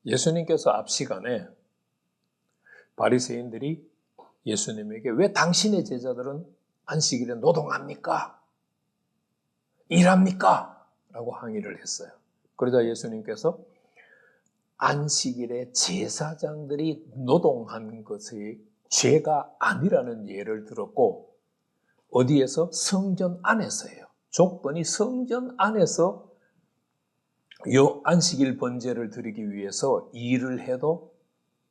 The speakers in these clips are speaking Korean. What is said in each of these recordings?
예수님께서 앞 시간에 바리새인들이 예수님에게 왜 당신의 제자들은 안식일에 노동합니까? 일합니까? 라고 항의를 했어요. 그러자 예수님께서 안식일에 제사장들이 노동한 것이 죄가 아니라는 예를 들었고, 어디에서? 성전 안에서예요. 조건이 성전 안에서 요 안식일 번제를 드리기 위해서 일을 해도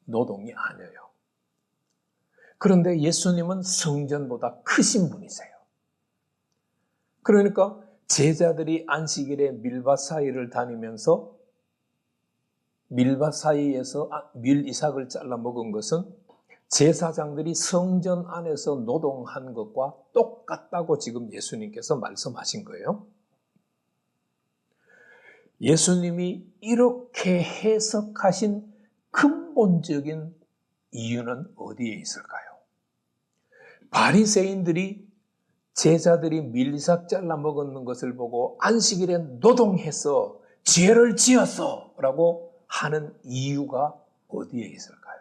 노동이 아니에요. 그런데 예수님은 성전보다 크신 분이세요. 그러니까 제자들이 안식일에 밀밭 사이를 다니면서 밀밭 사이에서 밀이삭을 잘라 먹은 것은 제사장들이 성전 안에서 노동한 것과 똑같다고 지금 예수님께서 말씀하신 거예요. 예수님이 이렇게 해석하신 근본적인 이유는 어디에 있을까요? 바리새인들이 제자들이 밀이삭 잘라 먹는 것을 보고 안식일에 노동해서 죄를 지었어 라고 하는 이유가 어디에 있을까요?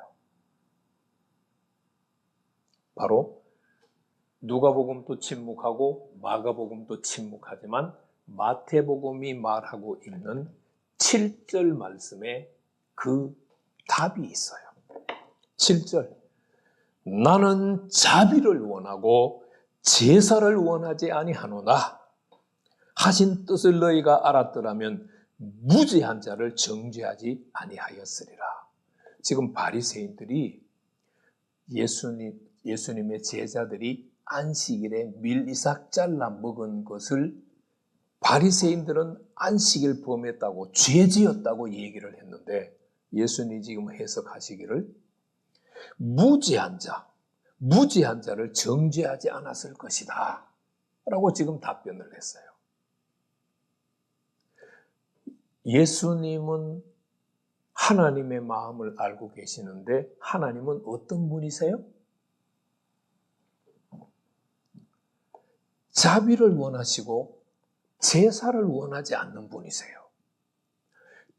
바로 누가복음도 침묵하고 마가복음도 침묵하지만 마태복음이 말하고 있는 7절 말씀에 그 답이 있어요. 7절. 나는 자비를 원하고 제사를 원하지 아니하노나 하신 뜻을 너희가 알았더라면 무죄한 자를 정죄하지 아니하였으리라. 지금 바리새인들이 예수님의 제자들이 안식일에 밀이삭 잘라 먹은 것을 바리새인들은 안식일 범했다고 죄지었다고 얘기를 했는데, 예수님이 지금 해석하시기를 무죄한 자를 정죄하지 않았을 것이다 라고 지금 답변을 했어요. 예수님은 하나님의 마음을 알고 계시는데 하나님은 어떤 분이세요? 자비를 원하시고 제사를 원하지 않는 분이세요.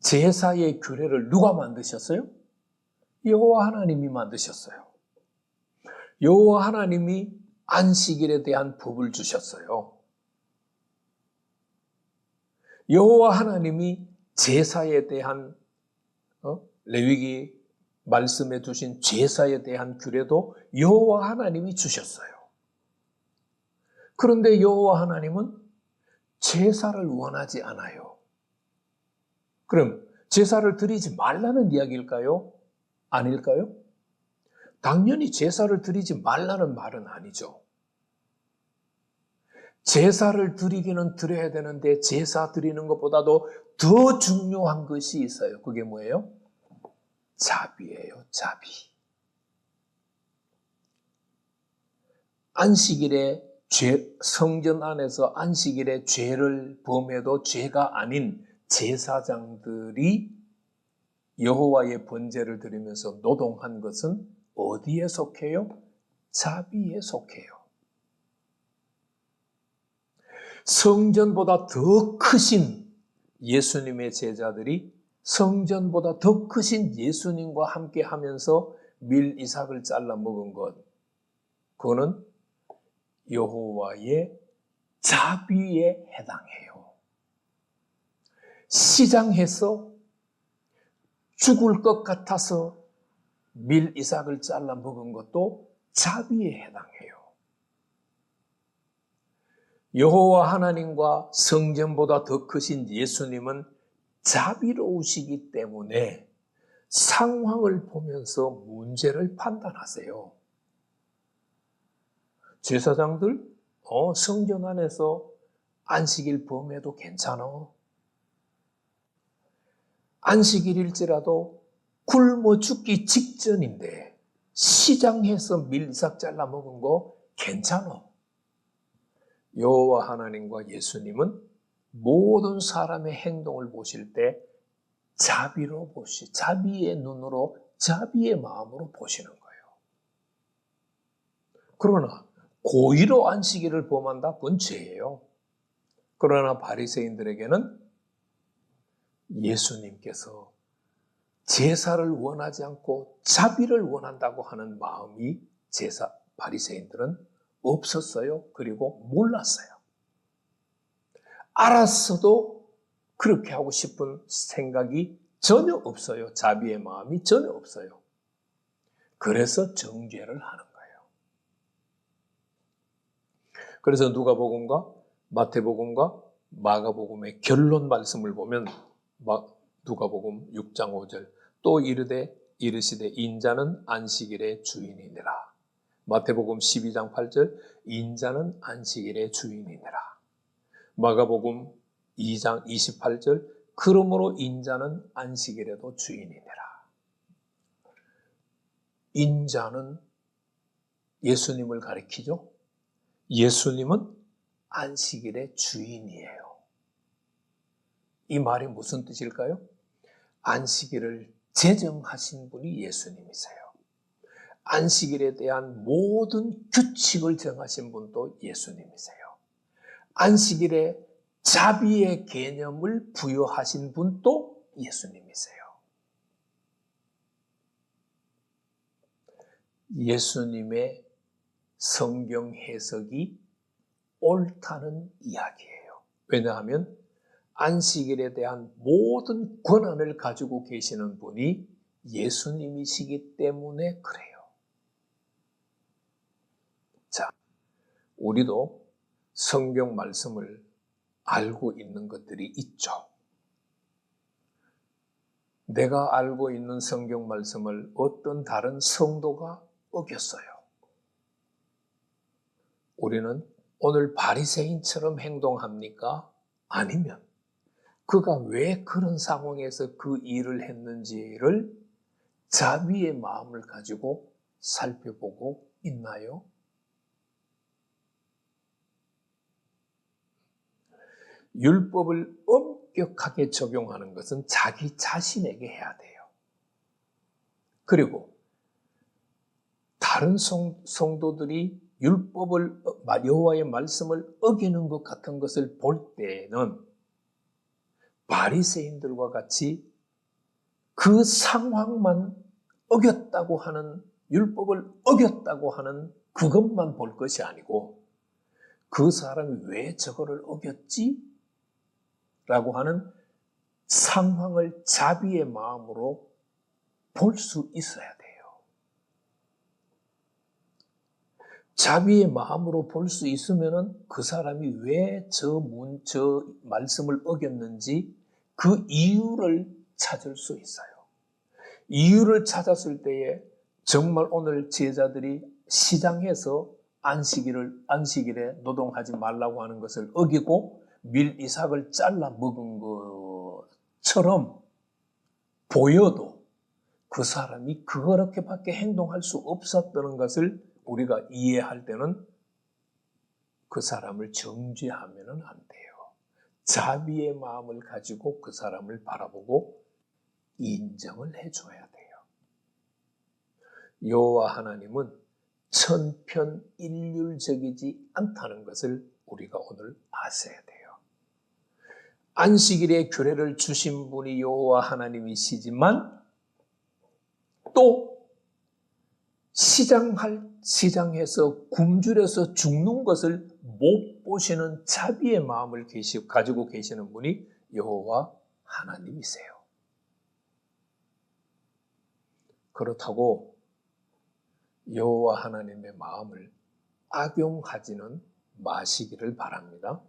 제사의 규례를 누가 만드셨어요? 여호와 하나님이 만드셨어요. 여호와 하나님이 안식일에 대한 법을 주셨어요. 여호와 하나님이 제사에 대한 레위기 말씀해 주신 제사에 대한 규례도 여호와 하나님이 주셨어요. 그런데 여호와 하나님은 제사를 원하지 않아요. 그럼 제사를 드리지 말라는 이야기일까요? 아닐까요? 당연히 제사를 드리지 말라는 말은 아니죠. 제사를 드리기는 드려야 되는데 제사 드리는 것보다도 더 중요한 것이 있어요. 그게 뭐예요? 자비예요, 자비. 안식일에 성전 안에서 안식일에 죄를 범해도 죄가 아닌 제사장들이 여호와의 번제를 드리면서 노동한 것은 어디에 속해요? 자비에 속해요. 성전보다 더 크신 예수님의 제자들이 성전보다 더 크신 예수님과 함께 하면서 밀이삭을 잘라 먹은 것, 그거는 여호와의 자비에 해당해요. 시장에서 죽을 것 같아서 밀이삭을 잘라 먹은 것도 자비에 해당해요. 여호와 하나님과 성전보다 더 크신 예수님은 자비로우시기 때문에 상황을 보면서 문제를 판단하세요. 제사장들, 성전 안에서 안식일 범해도 괜찮아. 안식일일지라도 굶어 죽기 직전인데 시장에서 밀이삭 잘라 먹은 거 괜찮아. 여호와 하나님과 예수님은 모든 사람의 행동을 보실 때 자비의 눈으로, 자비의 마음으로 보시는 거예요. 그러나 고의로 안식일을 범한다? 그건 죄예요. 그러나 바리새인들에게는 예수님께서 제사를 원하지 않고 자비를 원한다고 하는 마음이 바리새인들은 없었어요. 그리고 몰랐어요. 알았어도 그렇게 하고 싶은 생각이 전혀 없어요. 자비의 마음이 전혀 없어요. 그래서 정죄를 하는 거예요. 그래서 누가복음과 마태복음과 마가복음의 결론 말씀을 보면 누가복음 6장 5절 또 이르시되 인자는 안식일의 주인이니라. 마태복음 12장 8절 인자는 안식일의 주인이니라. 마가복음 2장 28절 그러므로 인자는 안식일에도 주인이니라. 인자는 예수님을 가리키죠. 예수님은 안식일의 주인이에요. 이 말이 무슨 뜻일까요? 안식일을 제정하신 분이 예수님이세요. 안식일에 대한 모든 규칙을 정하신 분도 예수님이세요. 안식일에 자비의 개념을 부여하신 분도 예수님이세요. 예수님의 성경 해석이 옳다는 이야기예요. 왜냐하면 안식일에 대한 모든 권한을 가지고 계시는 분이 예수님이시기 때문에 그래요. 자, 우리도 성경 말씀을 알고 있는 것들이 있죠. 내가 알고 있는 성경 말씀을 어떤 다른 성도가 어겼어요. 우리는 오늘 바리새인처럼 행동합니까? 아니면 그가 왜 그런 상황에서 그 일을 했는지를 자비의 마음을 가지고 살펴보고 있나요? 율법을 엄격하게 적용하는 것은 자기 자신에게 해야 돼요. 그리고 다른 성도들이 율법을 여호와의 말씀을 어기는 것 같은 것을 볼 때에는 바리새인들과 같이 그 상황만 어겼다고 하는 율법을 어겼다고 하는 그것만 볼 것이 아니고 그 사람이 왜 저거를 어겼지? 라고 하는 상황을 자비의 마음으로 볼 수 있어야 돼요. 자비의 마음으로 볼 수 있으면 그 사람이 왜 저 말씀을 어겼는지 그 이유를 찾을 수 있어요. 이유를 찾았을 때에 정말 오늘 제자들이 시장에서 안식일에 노동하지 말라고 하는 것을 어기고 밀이삭을 잘라 먹은 것처럼 보여도 그 사람이 그렇게밖에 행동할 수 없었다는 것을 우리가 이해할 때는 그 사람을 정죄하면 안 돼요. 자비의 마음을 가지고 그 사람을 바라보고 인정을 해줘야 돼요. 여호와 하나님은 천편일률적이지 않다는 것을 우리가 오늘 아셔야 돼요. 안식일의 규례를 주신 분이 여호와 하나님이시지만 또 시장에서 굶주려서 죽는 것을 못 보시는 자비의 마음을 가지고 계시는 분이 여호와 하나님이세요. 그렇다고 여호와 하나님의 마음을 악용하지는 마시기를 바랍니다.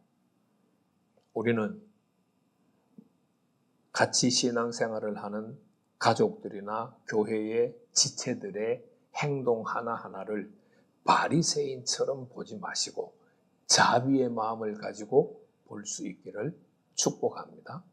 우리는 같이 신앙생활을 하는 가족들이나 교회의 지체들의 행동 하나하나를 바리새인처럼 보지 마시고 자비의 마음을 가지고 볼 수 있기를 축복합니다.